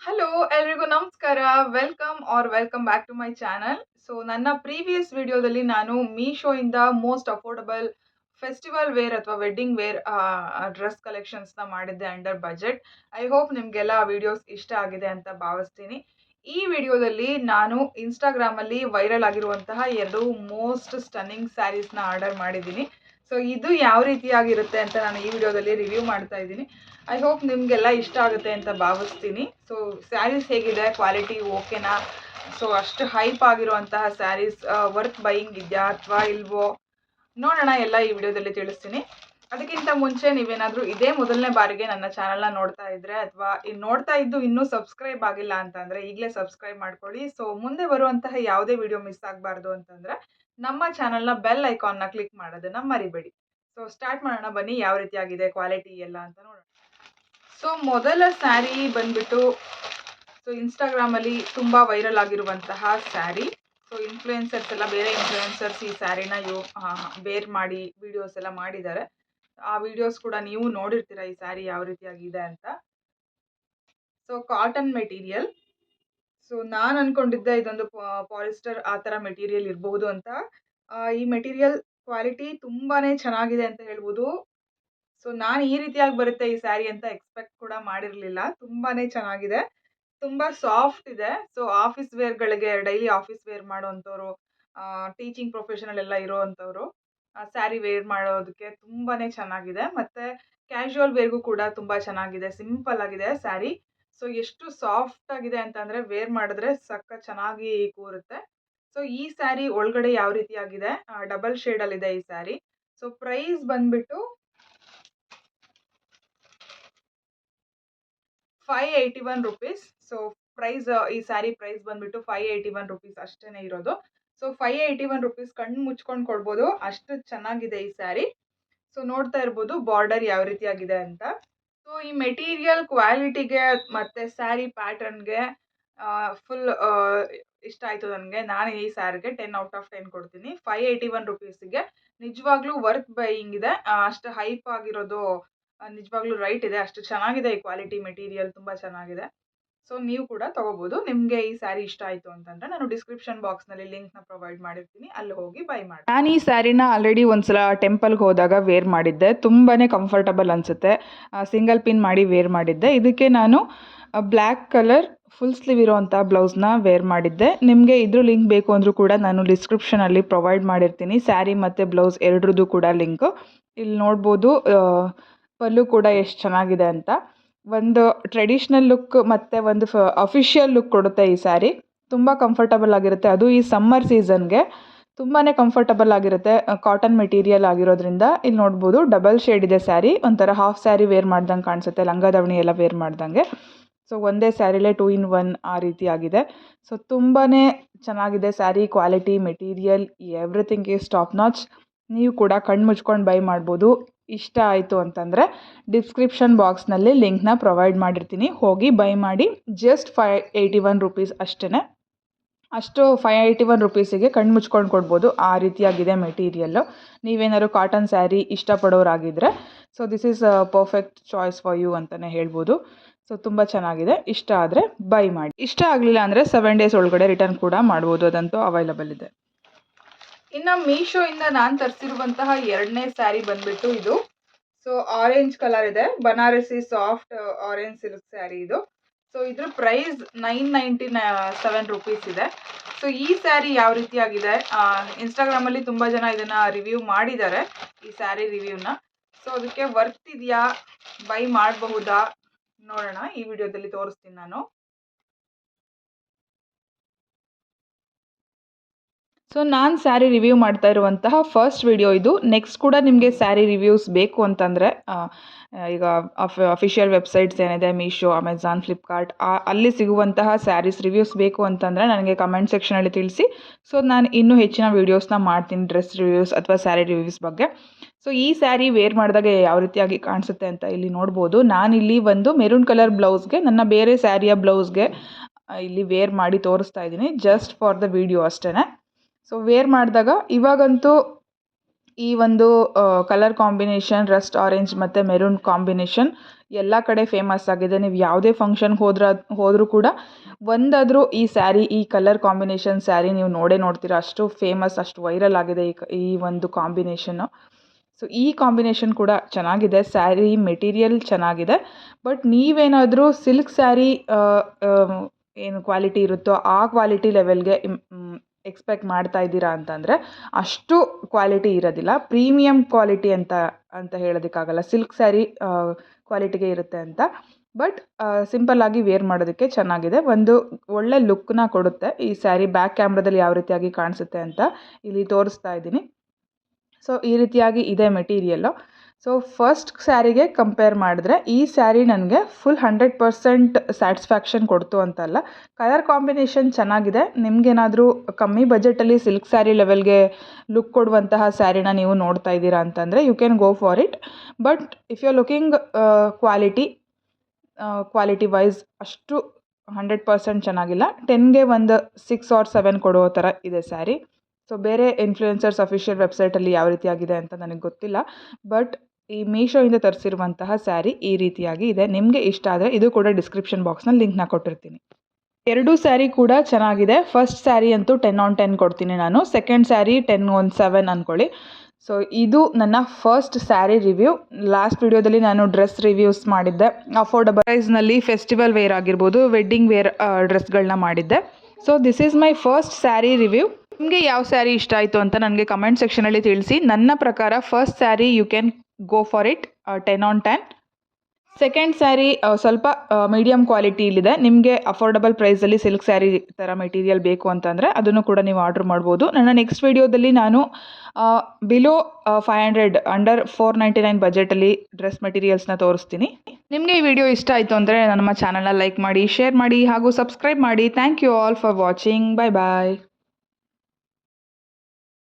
Hello ಎಲ್ರಿಗೂ ನಮಸ್ಕಾರ. Welcome back to my channel. So ನನ್ನ ಪ್ರೀವಿಯಸ್ ವಿಡಿಯೋದಲ್ಲಿ ನಾನು ಮೀಶೋ ಇಂದ ಮೋಸ್ಟ್ ಅಫೋರ್ಡಬಲ್ ಫೆಸ್ಟಿವಲ್ ವೇರ್ ಅಥವಾ ವೆಡ್ಡಿಂಗ್ ವೇರ್ ಡ್ರೆಸ್ ಕಲೆಕ್ಷನ್ಸ್ನ ಮಾಡಿದ್ದೆ ಅಂಡರ್ ಬಜೆಟ್. ಐ ಹೋಪ್ ನಿಮಗೆಲ್ಲ ಆ ವಿಡಿಯೋಸ್ ಇಷ್ಟ ಆಗಿದೆ ಅಂತ ಭಾವಿಸ್ತೀನಿ. ಈ ವಿಡಿಯೋದಲ್ಲಿ ನಾನು ಇನ್ಸ್ಟಾಗ್ರಾಮಲ್ಲಿ ವೈರಲ್ ಆಗಿರುವಂತಹ 2 ಮೋಸ್ಟ್ ಸ್ಟನ್ನಿಂಗ್ ಸ್ಯಾರೀಸ್ನ ಆರ್ಡರ್ ಮಾಡಿದ್ದೀನಿ. ಸೊ ಇದು ಯಾವ ರೀತಿಯಾಗಿರುತ್ತೆ ಅಂತ ನಾನು ಈ ವಿಡಿಯೋದಲ್ಲಿ ರಿವ್ಯೂ ಮಾಡ್ತಾ ಇದ್ದೀನಿ. ಐ ಹೋಪ್ ನಿಮಗೆಲ್ಲ ಇಷ್ಟ ಆಗುತ್ತೆ ಅಂತ ಭಾವಿಸ್ತೀನಿ. ಸೊ ಸ್ಯಾರೀಸ್ ಹೇಗಿದೆ, ಕ್ವಾಲಿಟಿ ಓಕೆನಾ, ಸೊ ಅಷ್ಟು ಹೈಪ್ ಆಗಿರುವಂತಹ ಸ್ಯಾರೀಸ್ ವರ್ತ್ ಬೈಯಿಂಗ್ ಇದೆಯಾ ಅಥವಾ ಇಲ್ವೋ ನೋಡೋಣ, ಎಲ್ಲ ಈ ವಿಡಿಯೋದಲ್ಲಿ ತಿಳಿಸ್ತೀನಿ. ಅದಕ್ಕಿಂತ ಮುಂಚೆ ನೀವೇನಾದರೂ ಇದೇ ಮೊದಲನೇ ಬಾರಿಗೆ ನನ್ನ ಚಾನಲ್ನ ನೋಡ್ತಾ ಇದ್ರೆ ಅಥವಾ ನೋಡ್ತಾ ಇದ್ದು ಇನ್ನೂ ಸಬ್ಸ್ಕ್ರೈಬ್ ಆಗಿಲ್ಲ ಅಂತಂದರೆ ಈಗಲೇ ಸಬ್ಸ್ಕ್ರೈಬ್ ಮಾಡ್ಕೊಳ್ಳಿ. ಸೊ ಮುಂದೆ ಬರುವಂತಹ ಯಾವುದೇ ವಿಡಿಯೋ ಮಿಸ್ ಆಗಬಾರ್ದು ಅಂತಂದರೆ ನಮ್ಮ ಚಾನಲ್ನ ಬೆಲ್ ಐಕಾನ್ನ ಕ್ಲಿಕ್ ಮಾಡೋದನ್ನು ಮರಿಬೇಡಿ. ಸೊ ಸ್ಟಾರ್ಟ್ ಮಾಡೋಣ ಬನ್ನಿ, ಯಾವ ರೀತಿಯಾಗಿದೆ ಕ್ವಾಲಿಟಿ ಎಲ್ಲ ಅಂತ ನೋಡೋಣ. ಸೊ ಮೊದಲ ಸ್ಯಾರಿ ಬಂದ್ಬಿಟ್ಟು ಇನ್ಸ್ಟಾಗ್ರಾಮಲ್ಲಿ ತುಂಬ ವೈರಲ್ ಆಗಿರುವಂತಹ ಸ್ಯಾರಿ. ಸೊ ಇನ್ಫ್ಲುಯೆನ್ಸರ್ಸ್ ಎಲ್ಲ, ಬೇರೆ ಇನ್ಫ್ಲುಯೆನ್ಸರ್ಸ್ ಈ ಸ್ಯಾರಿನ ವೇರ್ ಮಾಡಿ ವಿಡಿಯೋಸ್ ಎಲ್ಲ ಮಾಡಿದ್ದಾರೆ. ಆ ವಿಡಿಯೋಸ್ ಕೂಡ ನೀವು ನೋಡಿರ್ತೀರ ಈ ಸ್ಯಾರಿ ಯಾವ ರೀತಿಯಾಗಿದೆ ಅಂತ. So cotton material. ಸೊ ನಾನು ಅನ್ಕೊಂಡಿದ್ದೆ ಇದೊಂದು ಪಾಲಿಸ್ಟರ್ ಆ ಥರ ಮೆಟೀರಿಯಲ್ ಇರಬಹುದು ಅಂತ. ಈ ಮೆಟೀರಿಯಲ್ ಕ್ವಾಲಿಟಿ ತುಂಬಾ ಚೆನ್ನಾಗಿದೆ ಅಂತ ಹೇಳ್ಬೋದು. ಸೊ ನಾನು ಈ ರೀತಿಯಾಗಿ ಬರುತ್ತೆ ಈ ಸ್ಯಾರಿ ಅಂತ ಎಕ್ಸ್ಪೆಕ್ಟ್ ಕೂಡ ಮಾಡಿರಲಿಲ್ಲ. ತುಂಬಾ ಚೆನ್ನಾಗಿದೆ, ತುಂಬ ಸಾಫ್ಟ್ ಇದೆ. ಸೊ ಆಫೀಸ್ ವೇರ್ಗಳಿಗೆ, ಡೈಲಿ ಆಫೀಸ್ ವೇರ್ ಮಾಡೋವಂಥವ್ರು, ಟೀಚಿಂಗ್ ಪ್ರೊಫೆಷನಲ್ ಎಲ್ಲ ಇರೋವಂಥವ್ರು ಸ್ಯಾರಿ ವೇರ್ ಮಾಡೋದಕ್ಕೆ ತುಂಬಾ ಚೆನ್ನಾಗಿದೆ. ಮತ್ತು ಕ್ಯಾಶುವಲ್ ವೇರ್ಗೂ ಕೂಡ ತುಂಬ ಚೆನ್ನಾಗಿದೆ, ಸಿಂಪಲ್ ಆಗಿದೆ ಸ್ಯಾರಿ. ಸೊ ಎಷ್ಟು ಸಾಫ್ಟ್ ಆಗಿದೆ ಅಂತಂದರೆ ವೇರ್ ಮಾಡಿದ್ರೆ ಸಕ್ಕ ಚೆನ್ನಾಗಿ ಕೂರುತ್ತೆ. ಸೊ ಈ ಸ್ಯಾರಿ ಒಳಗಡೆ ಯಾವ ರೀತಿಯಾಗಿದೆ, ಡಬಲ್ ಶೇಡಲ್ಲಿದೆ ಈ ಸ್ಯಾರಿ. ಸೊ ಪ್ರೈಸ್ ಬಂದ್ಬಿಟ್ಟು 581 ರುಪೀಸ್. ಸೊ ಪ್ರೈಸ್, ಈ ಸ್ಯಾರಿ ಪ್ರೈಸ್ ಬಂದ್ಬಿಟ್ಟು 581 ರುಪೀಸ್ ಅಷ್ಟೇ ಇರೋದು. ಸೊ 581 ರುಪೀಸ್ ಕಣ್ಣು ಮುಚ್ಕೊಂಡು ಕೊಡ್ಬೋದು, ಅಷ್ಟು ಚೆನ್ನಾಗಿದೆ ಈ ಸ್ಯಾರಿ. ಸೊ ನೋಡ್ತಾ ಇರ್ಬೋದು ಬಾರ್ಡರ್ ಯಾವ ರೀತಿಯಾಗಿದೆ ಅಂತ. ಸೊ ಈ ಮೆಟೀರಿಯಲ್ ಕ್ವಾಲಿಟಿಗೆ ಮತ್ತು ಸ್ಯಾರಿ ಪ್ಯಾಟರ್ನ್ಗೆ ಫುಲ್ ಇಷ್ಟ ಆಯಿತು ನನಗೆ. ನಾನು ಈ ಸ್ಯಾರಿಗೆ 10 ಔಟ್ ಆಫ್ 10 ಕೊಡ್ತೀನಿ. 581 ರುಪೀಸಿಗೆ ನಿಜವಾಗ್ಲೂ ವರ್ತ್ ಬೈಯಿಂಗ್ ಇದೆ. ಅಷ್ಟು ಹೈಪ್ ಆಗಿರೋದು ನಿಜವಾಗ್ಲೂ ರೈಟ್ ಇದೆ. ಅಷ್ಟು ಚೆನ್ನಾಗಿದೆ ಈ ಕ್ವಾಲಿಟಿ, ಮೆಟೀರಿಯಲ್ ತುಂಬ ಚೆನ್ನಾಗಿದೆ. ಸೊ ನೀವು ಕೂಡ ತಗೋಬೋದು. ನಿಮಗೆ ಈ ಸ್ಯಾರಿ ಇಷ್ಟ ಆಯಿತು ಅಂತಂದರೆ ನಾನು ಡಿಸ್ಕ್ರಿಪ್ಷನ್ ಬಾಕ್ಸ್ನಲ್ಲಿ ಲಿಂಕ್ನ ಪ್ರೊವೈಡ್ ಮಾಡಿರ್ತೀನಿ, ಅಲ್ಲಿ ಹೋಗಿ ಬೈ ಮಾಡಿ. ನಾನು ಈ ಸ್ಯಾರಿನ ಆಲ್ರೆಡಿ ಒಂದ್ಸಲ ಟೆಂಪಲ್ಗೆ ಹೋದಾಗ ವೇರ್ ಮಾಡಿದ್ದೆ. ತುಂಬಾ ಕಂಫರ್ಟಬಲ್ ಅನಿಸುತ್ತೆ. ಸಿಂಗಲ್ ಪಿನ್ ಮಾಡಿ ವೇರ್ ಮಾಡಿದ್ದೆ. ಇದಕ್ಕೆ ನಾನು ಬ್ಲ್ಯಾಕ್ ಕಲರ್ ಫುಲ್ ಸ್ಲೀವ್ ಇರೋವಂಥ ಬ್ಲೌಸ್ನ ವೇರ್ ಮಾಡಿದ್ದೆ. ನಿಮಗೆ ಇದ್ರ ಲಿಂಕ್ ಬೇಕು ಅಂದರೂ ಕೂಡ ನಾನು ಡಿಸ್ಕ್ರಿಪ್ಷನಲ್ಲಿ ಪ್ರೊವೈಡ್ ಮಾಡಿರ್ತೀನಿ, ಸ್ಯಾರಿ ಮತ್ತು ಬ್ಲೌಸ್ ಎರಡ್ರದ್ದು ಕೂಡ ಲಿಂಕು. ಇಲ್ಲಿ ನೋಡ್ಬೋದು ಪಲ್ಲು ಕೂಡ ಎಷ್ಟು ಚೆನ್ನಾಗಿದೆ ಅಂತ. ಒಂದು ಟ್ರೆಡಿಷ್ನಲ್ ಲುಕ್ ಮತ್ತು ಒಂದು ಅಫಿಷಿಯಲ್ ಲುಕ್ ಕೊಡುತ್ತೆ ಈ ಸ್ಯಾರಿ. ತುಂಬ ಕಂಫರ್ಟಬಲ್ ಆಗಿರುತ್ತೆ, ಅದು ಈ ಸಮ್ಮರ್ ಸೀಸನ್ಗೆ ತುಂಬಾ ಕಂಫರ್ಟಬಲ್ ಆಗಿರುತ್ತೆ. ಕಾಟನ್ ಮೆಟೀರಿಯಲ್ ಆಗಿರೋದ್ರಿಂದ ಇಲ್ಲಿ ನೋಡ್ಬೋದು ಡಬಲ್ ಶೇಡ್ ಇದೆ ಸ್ಯಾರಿ. ಒಂಥರ ಹಾಫ್ ಸ್ಯಾರಿ ವೇರ್ ಮಾಡ್ದಂಗೆ ಕಾಣಿಸುತ್ತೆ, ಲಂಗ ದಾವಣಿ ಎಲ್ಲ ವೇರ್ ಮಾಡ್ದಂಗೆ. ಸೊ ಒಂದೇ ಸ್ಯಾರಿಲೇ 2 in 1 ಆ ರೀತಿ ಆಗಿದೆ. ಸೊ ತುಂಬಾ ಚೆನ್ನಾಗಿದೆ sari. Quality, material, everything is top notch. ನೀವು ಕೂಡ ಕಣ್ಣು ಮುಚ್ಕೊಂಡು ಬೈ ಮಾಡ್ಬೋದು. ಇಷ್ಟ ಆಯಿತು ಅಂತಂದರೆ ಡಿಸ್ಕ್ರಿಪ್ಷನ್ ಬಾಕ್ಸ್ನಲ್ಲಿ ಲಿಂಕ್ನ ಪ್ರೊವೈಡ್ ಮಾಡಿರ್ತೀನಿ, ಹೋಗಿ ಬೈ ಮಾಡಿ. ಜಸ್ಟ್ 581 ರುಪೀಸ್ ಅಷ್ಟೇ. ಅಷ್ಟು 581 ರುಪೀಸಿಗೆ ಕಣ್ಣು ಮುಚ್ಕೊಂಡು ಕೊಡ್ಬೋದು, ಆ ರೀತಿಯಾಗಿದೆ ಮೆಟೀರಿಯಲ್ಲು. ನೀವೇನಾದ್ರು ಕಾಟನ್ ಸ್ಯಾರಿ ಇಷ್ಟಪಡೋರಾಗಿದ್ದರೆ so this is perfect choice for you ಅಂತಲೇ ಹೇಳ್ಬೋದು. ಸೊ ತುಂಬ ಚೆನ್ನಾಗಿದೆ. ಇಷ್ಟ ಆದರೆ ಬೈ ಮಾಡಿ. ಇಷ್ಟ ಆಗಲಿಲ್ಲ ಅಂದರೆ 7 days ಒಳಗಡೆ ರಿಟರ್ನ್ ಕೂಡ ಮಾಡ್ಬೋದು, ಅದಂತೂ ಅವೈಲಬಲ್ ಇದೆ. ಇನ್ನು ಮೀಶೋಯಿಂದ ನಾನು ತರಿಸಿರುವಂತಹ 2ನೇ ಸ್ಯಾರಿ ಬಂದ್ಬಿಟ್ಟು ಇದು. ಸೊ ಆರೆಂಜ್ ಕಲರ್ ಇದೆ, Banarasi soft orange silk sari ಇದು. ಸೊ ಇದ್ರ ಪ್ರೈಸ್ 997 ರುಪೀಸ್ ಇದೆ. ಸೊ ಈ ಸ್ಯಾರಿ ಯಾವ ರೀತಿಯಾಗಿದೆ, ಇನ್ಸ್ಟಾಗ್ರಾಮಲ್ಲಿ ತುಂಬ ಜನ ಇದನ್ನು ರಿವ್ಯೂ ಮಾಡಿದ್ದಾರೆ, ಈ ಸ್ಯಾರಿ ರಿವ್ಯೂನ. ಸೊ ಅದಕ್ಕೆ ವರ್ತ್ ಇದೆಯಾ, ಬೈ ಮಾಡಬಹುದಾ ನೋಡೋಣ, ಈ ವಿಡಿಯೋದಲ್ಲಿ ತೋರಿಸ್ತೀನಿ ನಾನು. ಸೊ ನಾನು ಸ್ಯಾರಿ ರಿವ್ಯೂ ಮಾಡ್ತಾ ಇರುವಂತಹ ಫಸ್ಟ್ ವಿಡಿಯೋ ಇದು. ನೆಕ್ಸ್ಟ್ ಕೂಡ ನಿಮಗೆ ಸ್ಯಾರಿ ರಿವ್ಯೂಸ್ ಬೇಕು ಅಂತಂದರೆ ಈಗ ಅಫಿಷಿಯಲ್ ವೆಬ್ಸೈಟ್ಸ್ ಏನಿದೆ, ಮೀಶೋ, ಅಮೆಝಾನ್, ಫ್ಲಿಪ್ಕಾರ್ಟ್, ಅಲ್ಲಿ ಸಿಗುವಂತಹ ಸ್ಯಾರೀಸ್ ರಿವ್ಯೂಸ್ ಬೇಕು ಅಂತಂದರೆ ನನಗೆ ಕಮೆಂಟ್ ಸೆಕ್ಷನಲ್ಲಿ ತಿಳಿಸಿ. ಸೊ ನಾನು ಇನ್ನೂ ಹೆಚ್ಚಿನ ವೀಡಿಯೋಸ್ನ ಮಾಡ್ತೀನಿ ಡ್ರೆಸ್ ರಿವ್ಯೂಸ್ ಅಥವಾ ಸ್ಯಾರಿ ರಿವ್ಯೂಸ್ ಬಗ್ಗೆ. ಸೊ ಈ ಸ್ಯಾರಿ ವೇರ್ ಮಾಡಿದಾಗ ಯಾವ ರೀತಿಯಾಗಿ ಕಾಣಿಸುತ್ತೆ ಅಂತ ಇಲ್ಲಿ ನೋಡ್ಬೋದು. ನಾನಿಲ್ಲಿ ಒಂದು ಮೆರೂನ್ ಕಲರ್ ಬ್ಲೌಸ್ಗೆ, ನನ್ನ ಬೇರೆ ಸ್ಯಾರಿಯ ಬ್ಲೌಸ್ಗೆ ಇಲ್ಲಿ ವೇರ್ ಮಾಡಿ ತೋರಿಸ್ತಾ ಇದ್ದೀನಿ, ಜಸ್ಟ್ ಫಾರ್ ದ ವಿಡಿಯೋ ಅಷ್ಟೇ. ಸೊ ವೇರ್ ಮಾಡಿದಾಗ ಇವಾಗಂತೂ ಈ ಒಂದು ಕಲರ್ ಕಾಂಬಿನೇಷನ್ ರಸ್ಟ್ ಆರೆಂಜ್ ಮತ್ತು ಮೆರೂನ್ ಕಾಂಬಿನೇಷನ್ ಎಲ್ಲ ಕಡೆ ಫೇಮಸ್ ಆಗಿದೆ. ನೀವು ಯಾವುದೇ ಫಂಕ್ಷನ್ಗೆ ಹೋದರೂ ಕೂಡ ಒಂದಾದರೂ ಈ ಸ್ಯಾರಿ, ಈ ಕಲರ್ ಕಾಂಬಿನೇಷನ್ ಸ್ಯಾರಿ ನೀವು ನೋಡ್ತೀರಾ. ಅಷ್ಟು ಫೇಮಸ್, ಅಷ್ಟು ವೈರಲ್ ಆಗಿದೆ ಈ ಒಂದು ಕಾಂಬಿನೇಷನ್ನು. ಸೊ ಈ ಕಾಂಬಿನೇಷನ್ ಕೂಡ ಚೆನ್ನಾಗಿದೆ. ಸ್ಯಾರಿ ಮೆಟೀರಿಯಲ್ ಚೆನ್ನಾಗಿದೆ. ಬಟ್ ನೀವೇನಾದರೂ ಸಿಲ್ಕ್ ಸ್ಯಾರಿ ಏನು ಕ್ವಾಲಿಟಿ ಇರುತ್ತೋ ಆ ಕ್ವಾಲಿಟಿ ಲೆವೆಲ್ಗೆ ಎಕ್ಸ್ಪೆಕ್ಟ್ ಮಾಡ್ತಾ ಇದ್ದೀರಾ ಅಂತಂದರೆ ಅಷ್ಟು ಕ್ವಾಲಿಟಿ ಇರೋದಿಲ್ಲ. ಪ್ರೀಮಿಯಂ ಕ್ವಾಲಿಟಿ ಅಂತ ಹೇಳೋದಕ್ಕಾಗಲ್ಲ. ಸಿಲ್ಕ್ ಸ್ಯಾರಿ ಕ್ವಾಲಿಟಿಗೆ ಇರುತ್ತೆ ಅಂತ. ಬಟ್ ಸಿಂಪಲ್ಲಾಗಿ ವೇರ್ ಮಾಡೋದಕ್ಕೆ ಚೆನ್ನಾಗಿದೆ. ಒಂದು ಒಳ್ಳೆ ಲುಕ್ನ ಕೊಡುತ್ತೆ ಈ ಸ್ಯಾರಿ. ಬ್ಯಾಕ್ ಕ್ಯಾಮ್ರಾದಲ್ಲಿ ಯಾವ ರೀತಿಯಾಗಿ ಕಾಣಿಸುತ್ತೆ ಅಂತ ಇಲ್ಲಿ ತೋರಿಸ್ತಾ ಇದ್ದೀನಿ. ಸೊ ಈ ರೀತಿಯಾಗಿ ಇದೆ ಮೆಟೀರಿಯಲ್ಲು. ಸೊ ಫಸ್ಟ್ ಸ್ಯಾರಿಗೆ ಕಂಪೇರ್ ಮಾಡಿದ್ರೆ ಈ ಸ್ಯಾರಿ ನನಗೆ ಫುಲ್ 100% ಸ್ಯಾಟಿಸ್ಫ್ಯಾಕ್ಷನ್ ಕೊಡ್ತು ಅಂತಲ್ಲ. ಕಲರ್ ಕಾಂಬಿನೇಷನ್ ಚೆನ್ನಾಗಿದೆ. ನಿಮಗೇನಾದರೂ ಕಮ್ಮಿ ಬಜೆಟಲ್ಲಿ ಸಿಲ್ಕ್ ಸ್ಯಾರಿ ಲೆವೆಲ್ಗೆ ಲುಕ್ ಕೊಡುವಂತಹ ಸ್ಯಾರಿನ ನೀವು ನೋಡ್ತಾ ಇದ್ದೀರಾ ಅಂತಂದರೆ you can go for it. But if you are looking quality wise ಅಷ್ಟು 100% ಚೆನ್ನಾಗಿಲ್ಲ. 10ಗೆ ಒಂದು 6 or 7 ಕೊಡೋ ಥರ ಇದೆ ಸ್ಯಾರಿ. ಸೊ ಬೇರೆ ಇನ್ಫ್ಲೂಯೆನ್ಸರ್ಸ್ ಅಫಿಷಿಯಲ್ ವೆಬ್ಸೈಟಲ್ಲಿ ಯಾವ ರೀತಿಯಾಗಿದೆ ಅಂತ ನನಗೆ ಗೊತ್ತಿಲ್ಲ. ಬಟ್ ಈ ಮೀಶೋಯಿಂದ ತರಿಸಿರುವಂತಹ ಸ್ಯಾರಿ ಈ ರೀತಿಯಾಗಿ ಇದೆ. ನಿಮಗೆ ಇಷ್ಟ ಆದರೆ ಇದು ಕೂಡ ಡಿಸ್ಕ್ರಿಪ್ಷನ್ ಬಾಕ್ಸ್ನಲ್ಲಿ ಲಿಂಕ್ನ ಕೊಟ್ಟಿರ್ತೀನಿ. ಎರಡೂ ಸ್ಯಾರಿ ಕೂಡ ಚೆನ್ನಾಗಿದೆ. ಫಸ್ಟ್ ಸ್ಯಾರಿ ಅಂತೂ 10 on 10 ಕೊಡ್ತೀನಿ ನಾನು. ಸೆಕೆಂಡ್ ಸ್ಯಾರಿ 10 on 7 ಅಂದ್ಕೊಳ್ಳಿ. ಸೊ ಇದು ನನ್ನ ಫಸ್ಟ್ ಸ್ಯಾರಿ ರಿವ್ಯೂ. ಲಾಸ್ಟ್ ವಿಡಿಯೋದಲ್ಲಿ ನಾನು ಡ್ರೆಸ್ ರಿವ್ಯೂಸ್ ಮಾಡಿದ್ದೆ. ಅಫೋರ್ಡಬಲ್ ಪ್ರೈಸ್ನಲ್ಲಿ ಫೆಸ್ಟಿವಲ್ ವೇರ್ ಆಗಿರ್ಬೋದು, ವೆಡ್ಡಿಂಗ್ ವೇರ್ ಡ್ರೆಸ್ಗಳನ್ನ ಮಾಡಿದ್ದೆ. So this is my first sari review. ನಿಮಗೆ ಯಾವ ಸ್ಯಾರಿ ಇಷ್ಟ ಆಯಿತು ಅಂತ ನನಗೆ ಕಮೆಂಟ್ ಸೆಕ್ಷನಲ್ಲಿ ತಿಳಿಸಿ. ನನ್ನ ಪ್ರಕಾರ first sari you can go for it 10 on 10. Second sari ಸ್ವಲ್ಪ ಮೀಡಿಯಮ್ ಕ್ವಾಲಿಟಿಲಿದೆ. ನಿಮಗೆ ಅಫೋರ್ಡಬಲ್ ಪ್ರೈಸಲ್ಲಿ ಸಿಲ್ಕ್ ಸ್ಯಾರಿ ಥರ ಮೆಟೀರಿಯಲ್ ಬೇಕು ಅಂತಂದರೆ ಅದನ್ನು ಕೂಡ ನೀವು ಆರ್ಡ್ರ್ ಮಾಡ್ಬೋದು. ನನ್ನ ನೆಕ್ಸ್ಟ್ ವಿಡಿಯೋದಲ್ಲಿ ನಾನು ಬಿಲೋ 500 ಅಂಡರ್ 499 ಬಜೆಟಲ್ಲಿ ಡ್ರೆಸ್ ಮೆಟೀರಿಯಲ್ಸ್ನ ತೋರಿಸ್ತೀನಿ. ನಿಮಗೆ ಈ ವಿಡಿಯೋ ಇಷ್ಟ ಆಯಿತು ಅಂದರೆ ನಮ್ಮ ಚಾನಲ್ನ ಲೈಕ್ ಮಾಡಿ, ಶೇರ್ ಮಾಡಿ ಹಾಗೂ ಸಬ್ಸ್ಕ್ರೈಬ್ ಮಾಡಿ. Thank you all for watching. Bye bye.